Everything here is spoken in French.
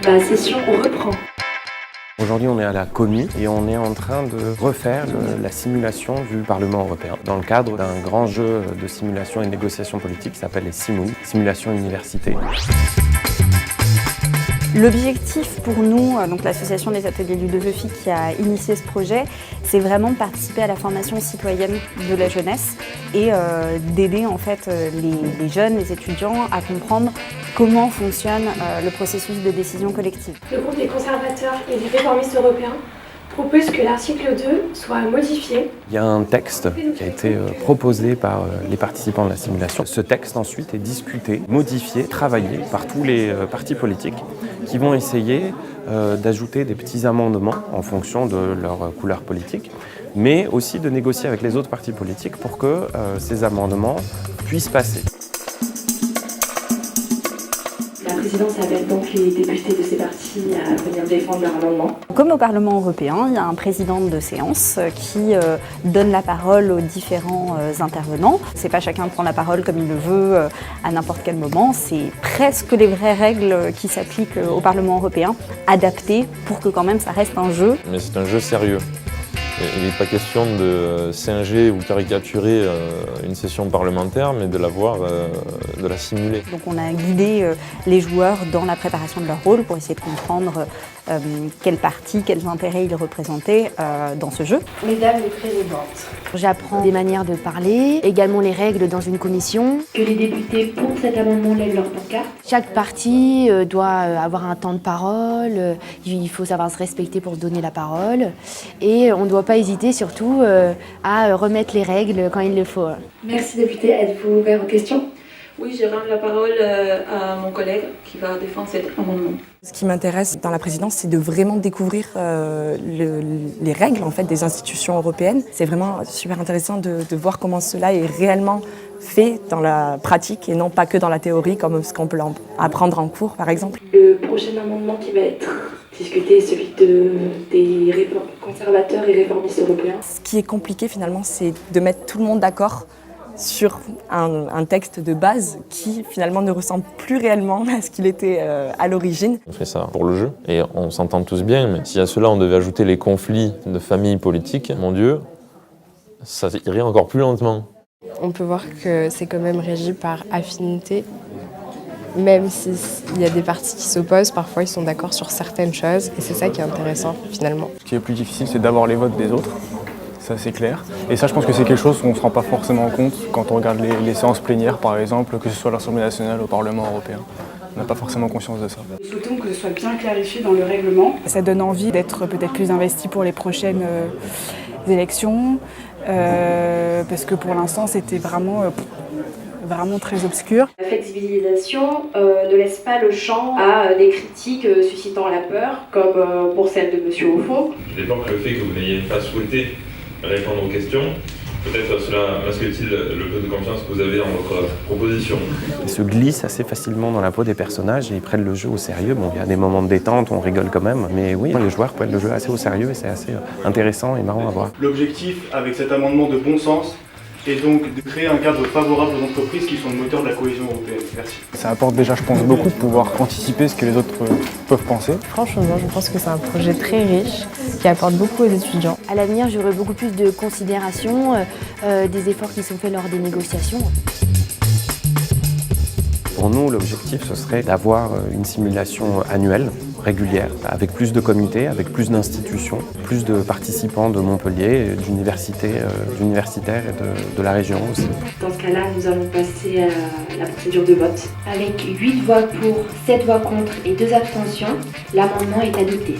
La session reprend. Aujourd'hui, on est à la Commu et on est en train de refaire la simulation du Parlement européen dans le cadre d'un grand jeu de simulation et de négociation politique qui s'appelle les Simoules, simulation université. L'objectif pour nous, donc l'association des ateliers Ludosophie qui a initié ce projet, c'est vraiment de participer à la formation citoyenne de la jeunesse et d'aider en fait les jeunes, les étudiants à comprendre comment fonctionne le processus de décision collective. Le groupe des conservateurs et des réformistes européens propose que l'article 2 soit modifié. Il y a un texte qui a été proposé par les participants de la simulation. Ce texte ensuite est discuté, modifié, travaillé par tous les partis politiques qui vont essayer d'ajouter des petits amendements en fonction de leur couleur politique, mais aussi de négocier avec les autres partis politiques pour que ces amendements puissent passer. La présidence appelle donc les députés de ces partis à venir défendre leur amendement. Comme au Parlement européen, il y a un président de séance qui donne la parole aux différents intervenants. C'est pas chacun prend la parole comme il le veut à n'importe quel moment. C'est presque les vraies règles qui s'appliquent au Parlement européen, adaptées pour que quand même ça reste un jeu. Mais c'est un jeu sérieux. Il n'est pas question de singer ou caricaturer une session parlementaire, mais de de la simuler. Donc on a guidé les joueurs dans la préparation de leur rôle pour essayer de comprendre quel parti, quels intérêts ils représentaient dans ce jeu. Mesdames les présidentes, j'apprends des manières de parler, également les règles dans une commission. que les députés pour cet amendement lèvent leur pancarte. Chaque parti doit avoir un temps de parole, il faut savoir se respecter pour se donner la parole et on ne doit pas hésiter surtout à remettre les règles quand il le faut. Merci député, êtes-vous ouvert aux questions? Oui, je rends la parole à mon collègue qui va défendre cet amendement. Ce qui m'intéresse dans la présidence, c'est de vraiment découvrir les règles en fait, des institutions européennes. C'est vraiment super intéressant de voir comment cela est réellement fait dans la pratique et non pas que dans la théorie, comme ce qu'on peut apprendre en cours, par exemple. Le prochain amendement qui va être discuté est celui des conservateurs et réformistes européens. Ce qui est compliqué finalement, c'est de mettre tout le monde d'accord sur un texte de base qui finalement ne ressemble plus réellement à ce qu'il était à l'origine. On fait ça pour le jeu et on s'entend tous bien, mais si à cela on devait ajouter les conflits de familles politiques, mon Dieu, ça irait encore plus lentement. On peut voir que c'est quand même régi par affinité. Même s'il y a des partis qui s'opposent, parfois ils sont d'accord sur certaines choses et c'est ça qui est intéressant finalement. Ce qui est plus difficile, c'est d'avoir les votes des autres. Ça c'est clair. Et ça je pense que c'est quelque chose qu'on ne se rend pas forcément compte quand on regarde les séances plénières par exemple, que ce soit à l'Assemblée nationale ou au Parlement européen. On n'a pas forcément conscience de ça. Nous souhaitons que ce soit bien clarifié dans le règlement. Ça donne envie d'être peut-être plus investi pour les prochaines élections, parce que pour l'instant c'était vraiment très obscur. La flexibilisation ne laisse pas le champ à des critiques suscitant la peur, comme pour celle de Monsieur Aufond. Je déplore le fait que vous n'ayez pas souhaité répondre aux questions. Peut-être cela masque-t-il le peu de confiance que vous avez dans votre proposition. Ils se glissent assez facilement dans la peau des personnages et ils prennent le jeu au sérieux. Bon, il y a des moments de détente, on rigole quand même, mais oui, les joueurs prennent le jeu assez au sérieux et c'est assez intéressant et marrant à voir. L'objectif avec cet amendement de bon sens est donc de créer un cadre favorable aux entreprises qui sont le moteur de la cohésion européenne. Merci. Ça apporte déjà, je pense, beaucoup de pouvoir anticiper ce que les autres peuvent penser. Franchement, je pense que c'est un projet très riche qui apporte beaucoup aux étudiants. À l'avenir, j'aurai beaucoup plus de considération des efforts qui sont faits lors des négociations. Pour nous, l'objectif, ce serait d'avoir une simulation annuelle, régulière, avec plus de comités, avec plus d'institutions, plus de participants de Montpellier, d'universitaires et de la région aussi. Dans ce cas-là, nous allons passer à la procédure de vote. Avec 8 voix pour, 7 voix contre et 2 abstentions, l'amendement est adopté.